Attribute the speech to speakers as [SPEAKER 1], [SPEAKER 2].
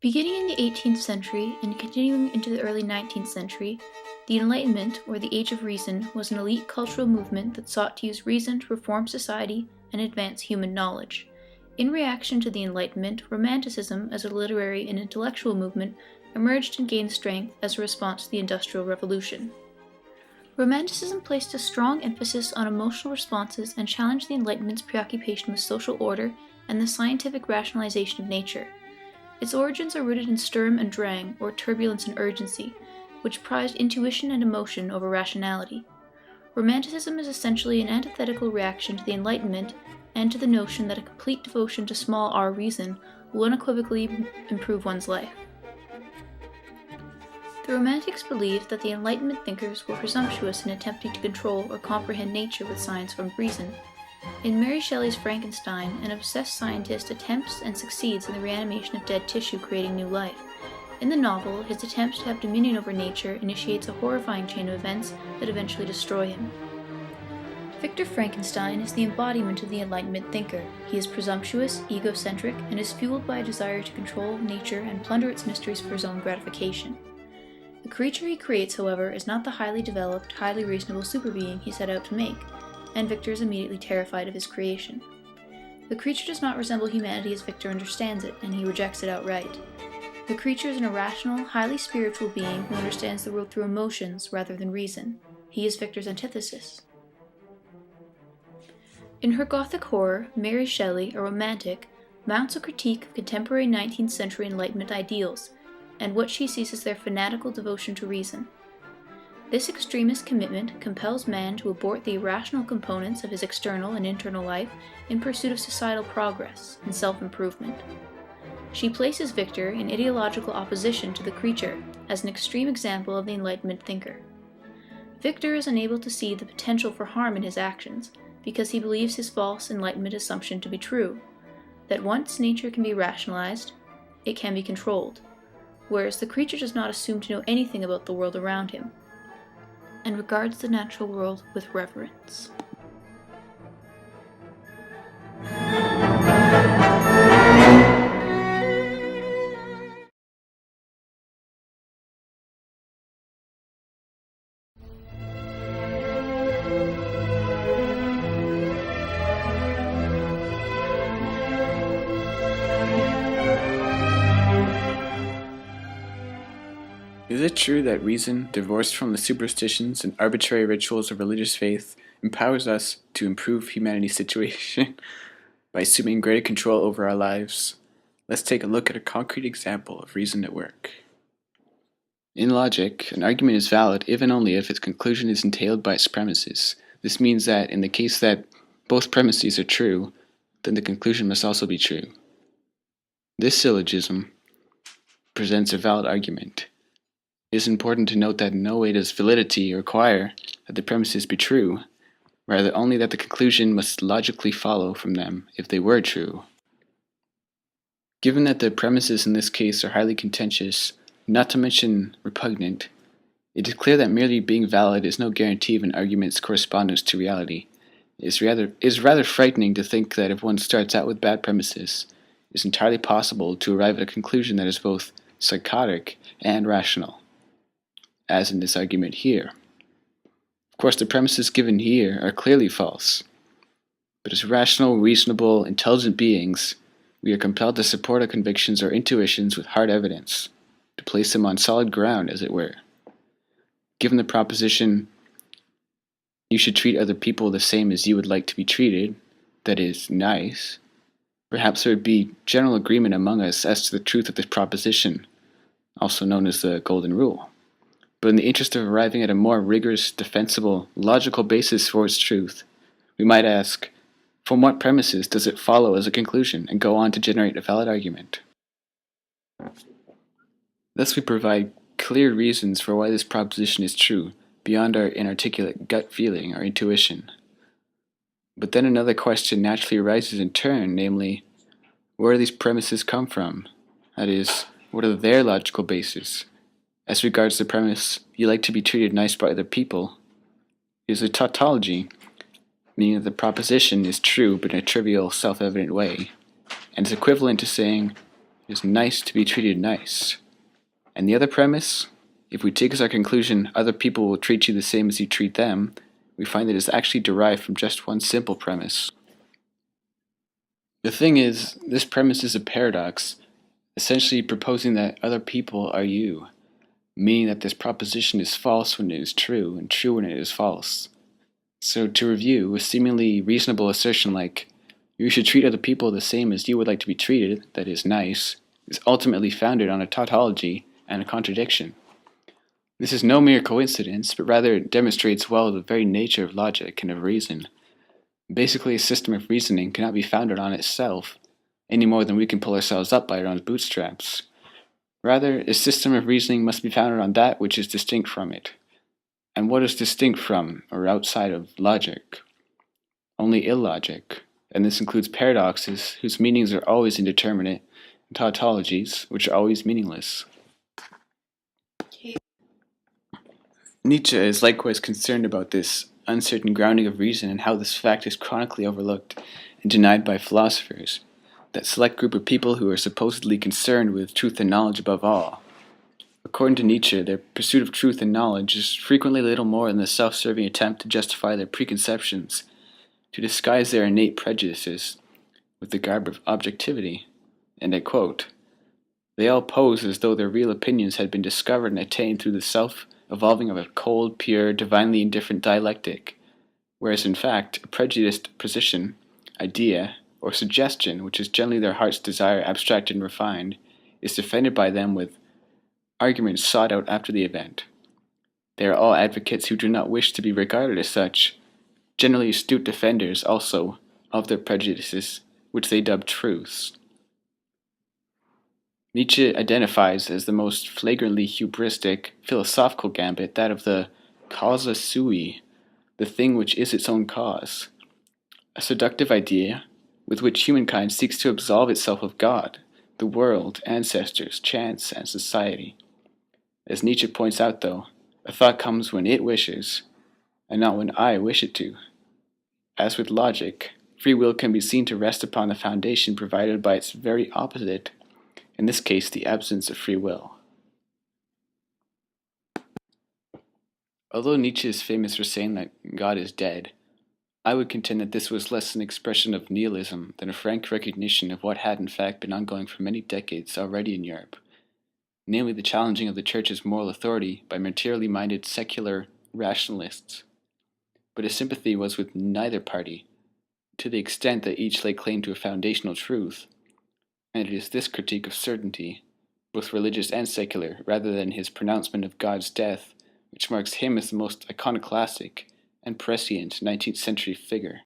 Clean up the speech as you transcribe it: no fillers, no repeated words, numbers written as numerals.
[SPEAKER 1] Beginning in the 18th century and continuing into the early 19th century, the Enlightenment, or the Age of Reason, was an elite cultural movement that sought to use reason to reform society and advance human knowledge. In reaction to the Enlightenment, Romanticism, as a literary and intellectual movement, emerged and gained strength as a response to the Industrial Revolution. Romanticism placed a strong emphasis on emotional responses and challenged the Enlightenment's preoccupation with social order and the scientific rationalization of nature. Its origins are rooted in Sturm and Drang, or turbulence and urgency, which prized intuition and emotion over rationality. Romanticism is essentially an antithetical reaction to the Enlightenment and to the notion that a complete devotion to small r reason will unequivocally improve one's life. The Romantics believed that the Enlightenment thinkers were presumptuous in attempting to control or comprehend nature with science from reason. In Mary Shelley's Frankenstein, an obsessed scientist attempts and succeeds in the reanimation of dead tissue, creating new life. In the novel, his attempt to have dominion over nature initiates a horrifying chain of events that eventually destroy him. Victor Frankenstein is the embodiment of the Enlightenment thinker. He is presumptuous, egocentric, and is fueled by a desire to control nature and plunder its mysteries for his own gratification. The creature he creates, however, is not the highly developed, highly reasonable superbeing he set out to make, and Victor is immediately terrified of his creation. The creature does not resemble humanity as Victor understands it, and he rejects it outright. The creature is an irrational, highly spiritual being who understands the world through emotions rather than reason. He is Victor's antithesis. In her Gothic horror, Mary Shelley, a romantic, mounts a critique of contemporary 19th century Enlightenment ideals, and what she sees as their fanatical devotion to reason. This extremist commitment compels man to abort the irrational components of his external and internal life in pursuit of societal progress and self-improvement. She places Victor in ideological opposition to the creature as an extreme example of the Enlightenment thinker. Victor is unable to see the potential for harm in his actions because he believes his false Enlightenment assumption to be true, that once nature can be rationalized, it can be controlled, whereas the creature does not assume to know anything about the world around him, and regards the natural world with reverence.
[SPEAKER 2] Is it true that reason, divorced from the superstitions and arbitrary rituals of religious faith, empowers us to improve humanity's situation by assuming greater control over our lives? Let's take a look at a concrete example of reason at work. In logic, an argument is valid if and only if its conclusion is entailed by its premises. This means that in the case that both premises are true, then the conclusion must also be true. This syllogism presents a valid argument. It is important to note that in no way does validity require that the premises be true, rather only that the conclusion must logically follow from them if they were true. Given that the premises in this case are highly contentious, not to mention repugnant, it is clear that merely being valid is no guarantee of an argument's correspondence to reality. It is rather frightening to think that if one starts out with bad premises, it is entirely possible to arrive at a conclusion that is both psychotic and rational, as in this argument here. Of course, the premises given here are clearly false, but as rational, reasonable, intelligent beings, we are compelled to support our convictions or intuitions with hard evidence, to place them on solid ground, as it were. Given the proposition, you should treat other people the same as you would like to be treated, that is, nice, perhaps there would be general agreement among us as to the truth of this proposition, also known as the Golden Rule. But in the interest of arriving at a more rigorous, defensible, logical basis for its truth, we might ask, from what premises does it follow as a conclusion and go on to generate a valid argument? Thus we provide clear reasons for why this proposition is true, beyond our inarticulate gut feeling or intuition. But then another question naturally arises in turn, namely, where do these premises come from? That is, what are their logical bases? As regards the premise, you like to be treated nice by other people, it is a tautology, meaning that the proposition is true but in a trivial, self-evident way, and is equivalent to saying, It is nice to be treated nice. And the other premise, if we take as our conclusion other people will treat you the same as you treat them, we find that it is actually derived from just one simple premise. The thing is, this premise is a paradox, essentially proposing that other people are you, meaning that this proposition is false when it is true and true when it is false. So to review, a seemingly reasonable assertion like, you should treat other people the same as you would like to be treated, that is nice, is ultimately founded on a tautology and a contradiction. This is no mere coincidence, but rather it demonstrates well the very nature of logic and of reason. Basically, a system of reasoning cannot be founded on itself, any more than we can pull ourselves up by our own bootstraps. Rather, a system of reasoning must be founded on that which is distinct from it. And what is distinct from, or outside of, logic? Only illogic, and this includes paradoxes whose meanings are always indeterminate, and tautologies which are always meaningless. Nietzsche is likewise concerned about this uncertain grounding of reason and how this fact is chronically overlooked and denied by philosophers, that select group of people who are supposedly concerned with truth and knowledge above all. According to Nietzsche, their pursuit of truth and knowledge is frequently little more than the self-serving attempt to justify their preconceptions, to disguise their innate prejudices with the garb of objectivity. And I quote, "They all pose as though their real opinions had been discovered and attained through the self-evolving of a cold, pure, divinely indifferent dialectic, whereas in fact, a prejudiced position, idea, or suggestion, which is generally their heart's desire abstracted and refined, is defended by them with arguments sought out after the event. They are all advocates who do not wish to be regarded as such, generally astute defenders also of their prejudices, which they dub truths." Nietzsche identifies as the most flagrantly hubristic philosophical gambit that of the causa sui, the thing which is its own cause, a seductive idea with which humankind seeks to absolve itself of God, the world, ancestors, chance, and society. As Nietzsche points out, though, a thought comes when it wishes, and not when I wish it to. As with logic, free will can be seen to rest upon the foundation provided by its very opposite, in this case the absence of free will. Although Nietzsche is famous for saying that God is dead, I would contend that this was less an expression of nihilism than a frank recognition of what had in fact been ongoing for many decades already in Europe, namely the challenging of the Church's moral authority by materially minded secular rationalists. But his sympathy was with neither party, to the extent that each laid claim to a foundational truth, and it is this critique of certainty, both religious and secular, rather than his pronouncement of God's death, which marks him as the most iconoclastic and prescient 19th century figure.